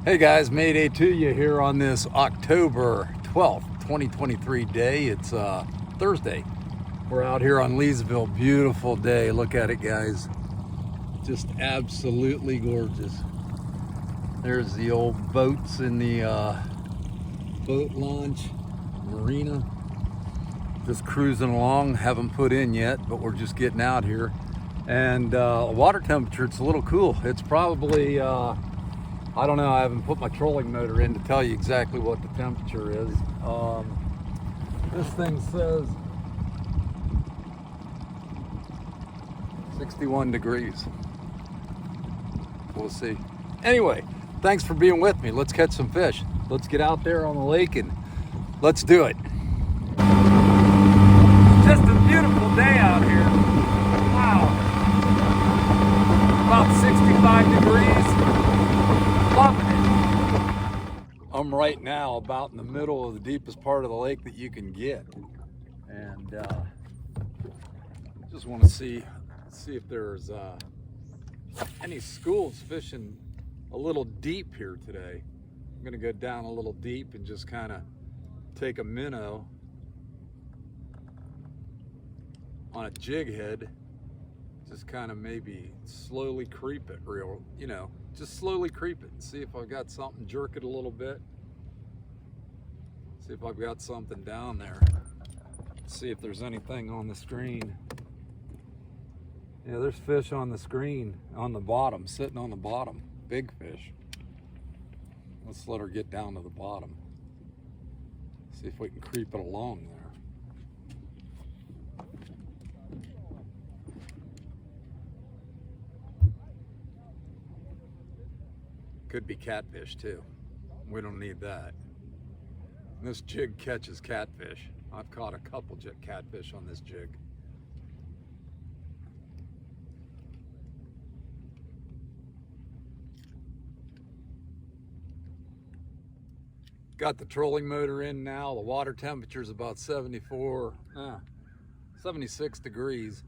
Hey guys, Mayday to you here on this October 12th, 2023 day. It's Thursday. We're out here on Leesville. Beautiful day. Look at it, guys. Just absolutely gorgeous. There's the old boats in the boat launch marina. Just cruising along. Haven't put in yet, but we're just getting out here. And water temperature, it's a little cool. It's probably I don't know, I haven't put my trolling motor in to tell you exactly what the temperature is. This thing says 61 degrees. We'll see. Anyway, thanks for being with me. Let's catch some fish. Let's get out there on the lake and let's do it. Just a beautiful day out here. Wow. About 65 degrees. Loving it. I'm right now about in the middle of the deepest part of the lake that you can get, and just want to see if there's any schools fishing a little deep here today. I'm gonna go down a little deep and just kind of take a minnow on a jig head. Just kind of maybe slowly creep it just slowly creep it and see if I've got something, jerk it a little bit. See if I've got something down there. See if there's anything on the screen. Yeah, there's fish on the screen, on the bottom, sitting on the bottom. Big fish. Let's let her get down to the bottom. See if we can creep it along there. Could be catfish too. We don't need that. And this jig catches catfish. I've caught a couple catfish on this jig. Got the trolling motor in now. The water temperature is about 76 degrees.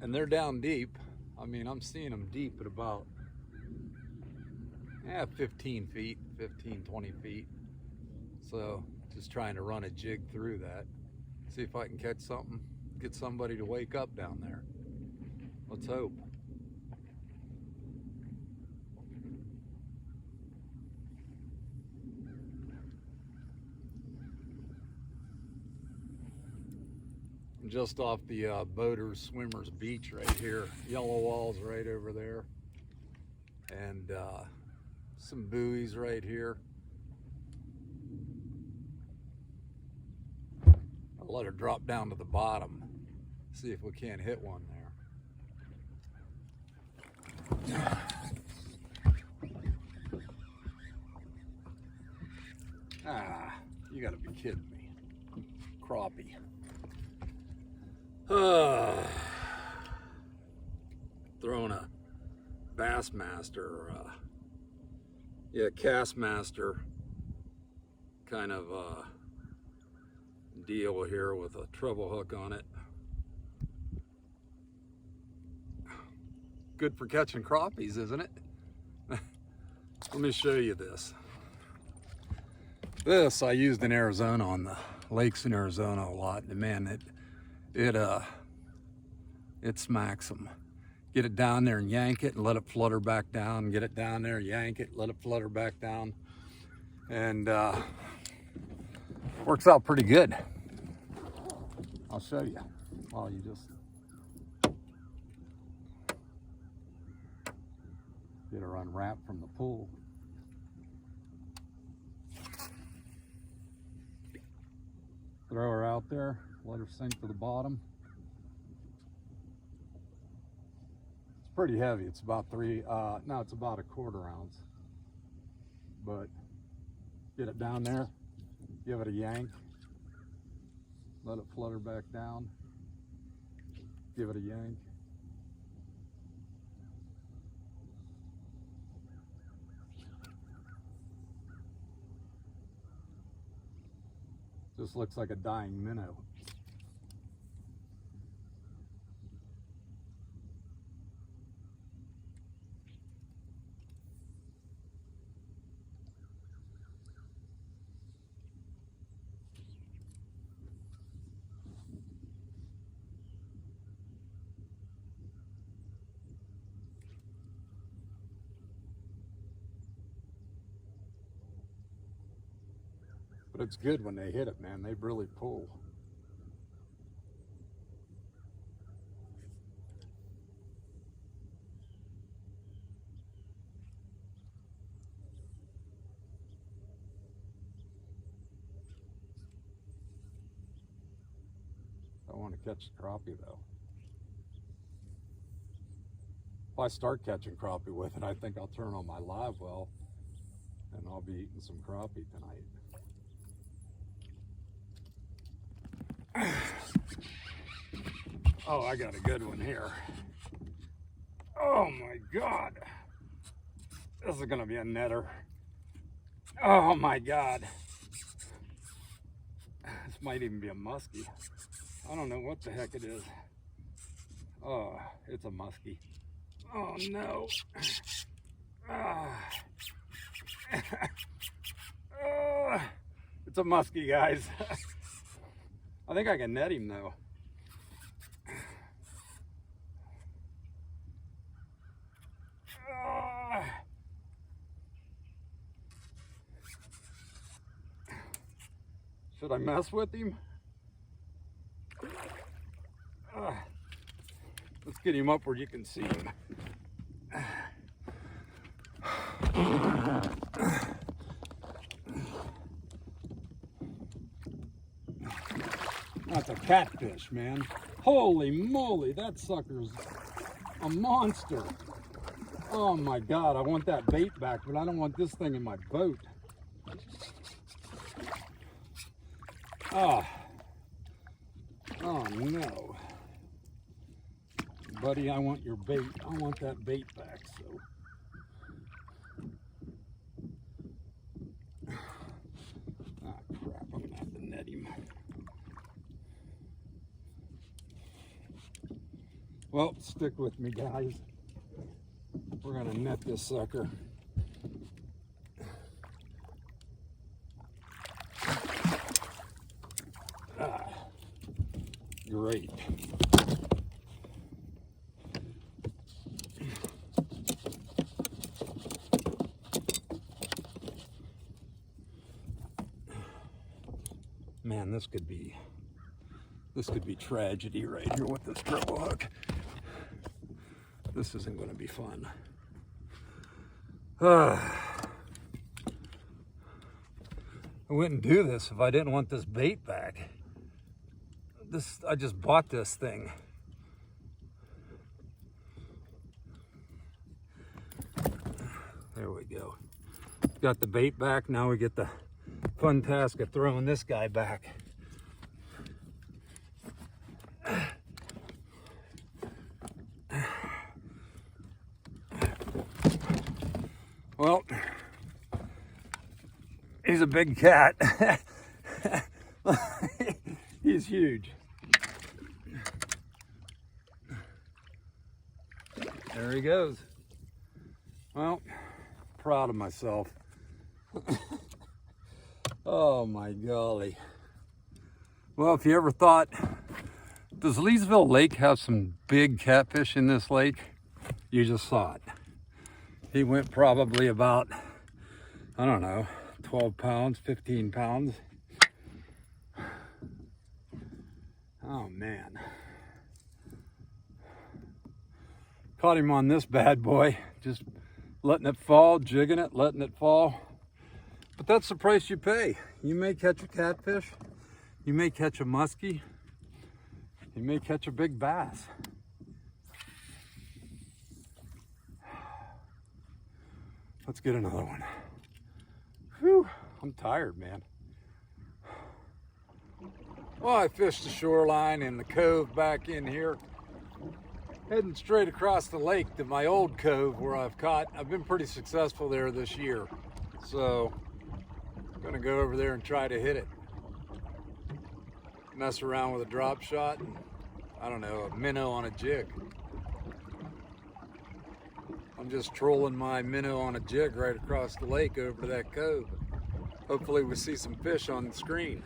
And they're down deep. I mean, I'm seeing them deep at about 15 feet, 15, 20 feet. So just trying to run a jig through that. See if I can catch something, get somebody to wake up down there. Let's hope. I'm just off the Boaters Swimmers Beach right here. Yellow walls right over there. And some buoys right here. I'll let her drop down to the bottom. See if we can't hit one there. You gotta be kidding me. Crappie. Throwing a Bassmaster, Castmaster kind of deal here with a treble hook on it. Good for catching crappies, isn't it? Let me show you this. This I used in Arizona, on the lakes in Arizona a lot. And man, it smacks them. Get it down there and yank it and let it flutter back down. Get it down there, yank it, let it flutter back down. And works out pretty good. I'll show you while you just get her unwrapped from the pool. Throw her out there, let her sink to the bottom. It's pretty heavy. It's about it's about a quarter ounce. But get it down there, give it a yank, let it flutter back down, give it a yank. Just looks like a dying minnow. But it's good when they hit it, man. They really pull. I want to catch the crappie though. If I start catching crappie with it, I think I'll turn on my live well and I'll be eating some crappie tonight. Oh, I got a good one here. Oh my God. This is gonna be a netter. Oh my God. This might even be a muskie. I don't know what the heck it is. Oh, it's a muskie. Oh no. Oh, it's a muskie, guys. I think I can net him though. Should I mess with him? Let's get him up where you can see him. That's a catfish, man. Holy moly, that sucker's a monster. Oh my God, I want that bait back, but I don't want this thing in my boat. Oh no. Buddy, I want your bait. I want that bait back, so. Ah, crap, I'm gonna have to net him. Well, stick with me, guys. We're gonna net this sucker. Great. Man, this could be tragedy right here with this treble hook. This isn't going to be fun. I wouldn't do this if I didn't want this bait back. I just bought this thing. There we go. Got the bait back. Now we get the fun task of throwing this guy back. Well, he's a big cat. He's huge. There he goes. Well, proud of myself. Oh my golly. Well, if you ever thought, does Leesville Lake have some big catfish in this lake? You just saw it. He went probably about, I don't know, 12 pounds, 15 pounds. Oh man. Caught him on this bad boy, just letting it fall, jigging it, letting it fall. But that's the price you pay. You may catch a catfish, you may catch a muskie, you may catch a big bass. Let's get another one. Whew, I'm tired, man. Well, I fished the shoreline and the cove back in here, heading straight across the lake to my old cove where I've been pretty successful there this year. So I'm gonna go over there and try to hit it. Mess around with a drop shot and, I don't know, a minnow on a jig. I'm just trolling my minnow on a jig right across the lake over to that cove. Hopefully we see some fish on the screen.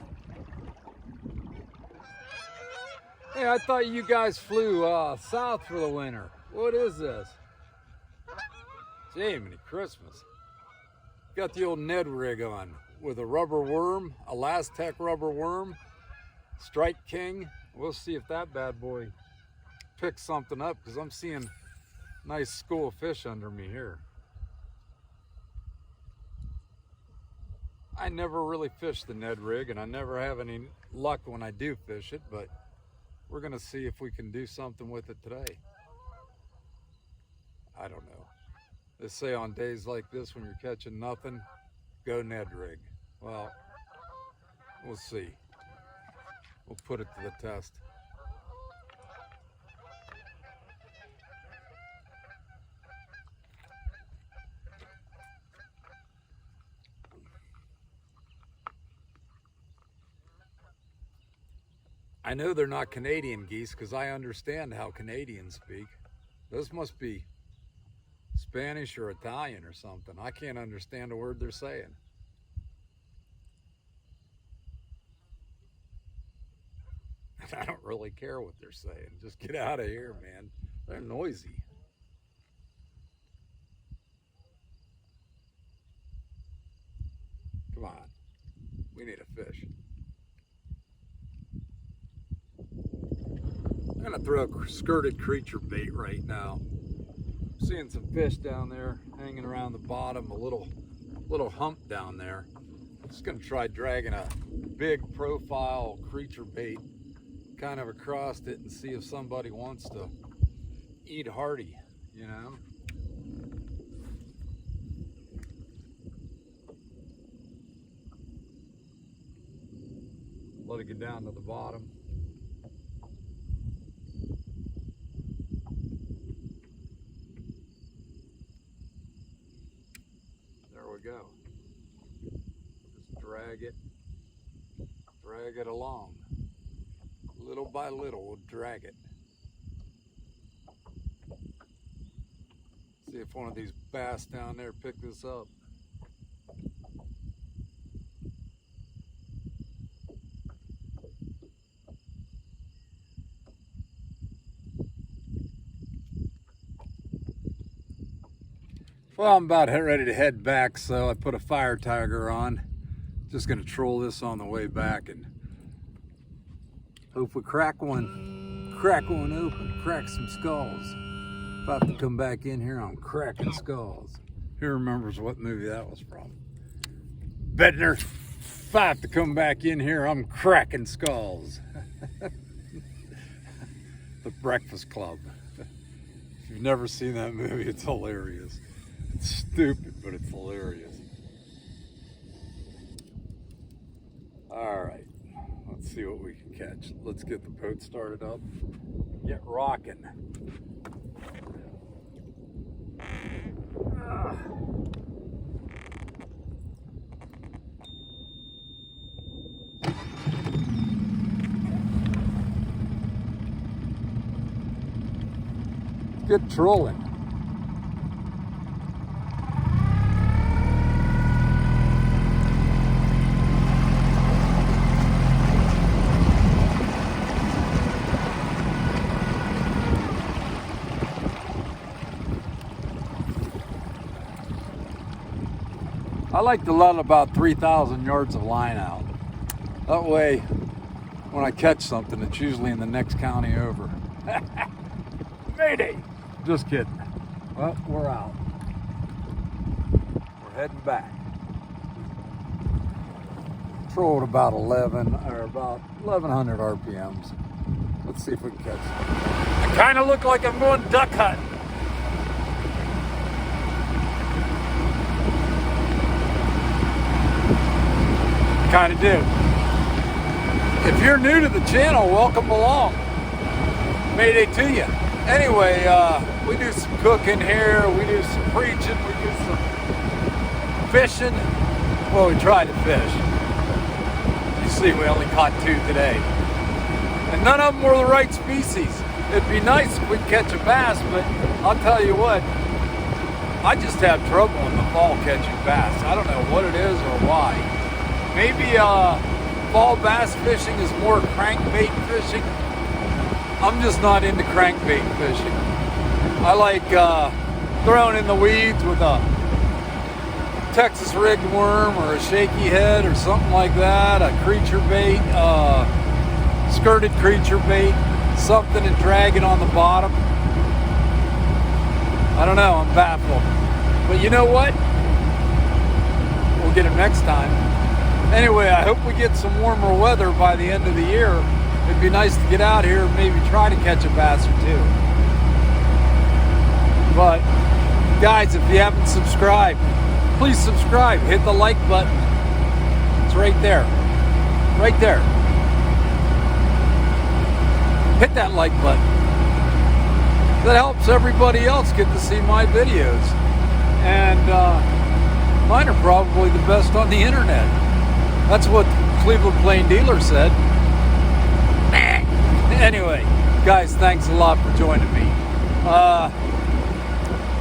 Hey, I thought you guys flew south for the winter. What is this? Jiminy Christmas. Got the old Ned rig on with a rubber worm, a Last-Tech rubber worm, Strike King. We'll see if that bad boy picks something up, because I'm seeing nice school of fish under me here. I never really fish the Ned rig, and I never have any luck when I do fish it, but we're gonna see if we can do something with it today. I don't know. They say on days like this when you're catching nothing, go Ned rig. Well, we'll see. We'll put it to the test. I know they're not Canadian geese because I understand how Canadians speak. Those must be Spanish or Italian or something. I can't understand a word they're saying. I don't really care what they're saying. Just get out of here, man. They're noisy. Come on. We need a fish. I'm gonna throw a skirted creature bait right now. Seeing some fish down there hanging around the bottom, a little hump down there. Just gonna try dragging a big profile creature bait kind of across it and see if somebody wants to eat hearty, you know. Let it get down to the bottom. There we go. Just drag it along. Little by little, we'll drag it. See if one of these bass down there pick this up. Well, I'm about ready to head back, so I put a fire tiger on. Just gonna troll this on the way back and hope we crack one open, crack some skulls. If I have to come back in here, I'm cracking skulls. Who remembers what movie that was from? Bedner. If I have to come back in here, I'm cracking skulls. The Breakfast Club. If you've never seen that movie, it's hilarious. It's stupid, but it's hilarious. All right, let's see what we can catch. Let's get the boat started up, get rocking. Good trolling. I like to let about 3,000 yards of line out. That way, when I catch something, it's usually in the next county over. Mayday! Just kidding. Well, we're out. We're heading back. Trolled about 1,100 RPMs. Let's see if we can catch something. I kind of look like I'm going duck hunting. Kind of do. If you're new to the channel, welcome along. Mayday to you. Anyway, we do some cooking here, we do some preaching, we do some fishing. Well, we tried to fish. You see, we only caught 2 today. And none of them were the right species. It'd be nice if we'd catch a bass, but I'll tell you what, I just have trouble in the fall catching bass. I don't know what it is or why. Maybe fall bass fishing is more crankbait fishing. I'm just not into crankbait fishing. I like throwing in the weeds with a Texas rigged worm or a shaky head or something like that, a creature bait, skirted creature bait, something and drag it on the bottom. I don't know, I'm baffled. But you know what? We'll get it next time. Anyway, I hope we get some warmer weather by the end of the year. It'd be nice to get out here and maybe try to catch a bass or two. But guys, if you haven't subscribed, please subscribe. Hit the like button. It's right there. Right there. Hit that like button. That helps everybody else get to see my videos. And mine are probably the best on the internet. That's what Cleveland Plain Dealer said. Anyway, guys, thanks a lot for joining me.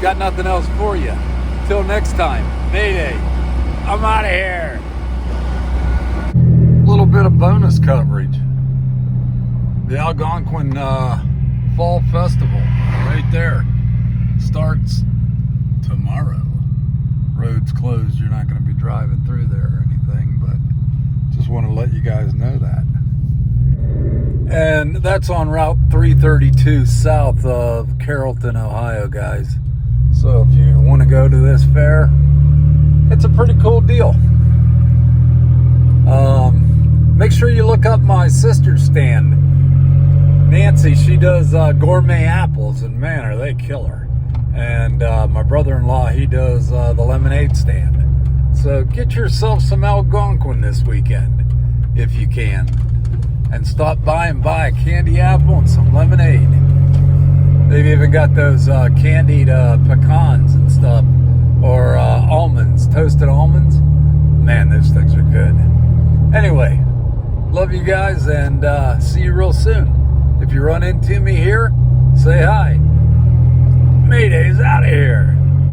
Got nothing else for you. Till next time, Mayday. I'm out of here. A little bit of bonus coverage. The Algonquin Fall Festival, right there. Starts tomorrow. Road's closed. You're not going to be driving through there or anything, but just want to let you guys know that. And that's on Route 332 south of Carrollton, Ohio, guys. So if you want to go to this fair, it's a pretty cool deal. Make sure you look up my sister's stand. Nancy, she does gourmet apples, and man, are they killer. And my brother-in-law, he does the lemonade stand. So get yourself some Algonquin this weekend, if you can. And stop by and buy a candy apple and some lemonade. They've even got those candied pecans and stuff, or almonds, toasted almonds. Man, those things are good. Anyway, love you guys, and see you real soon. If you run into me here, say hi. Mayday's out of here.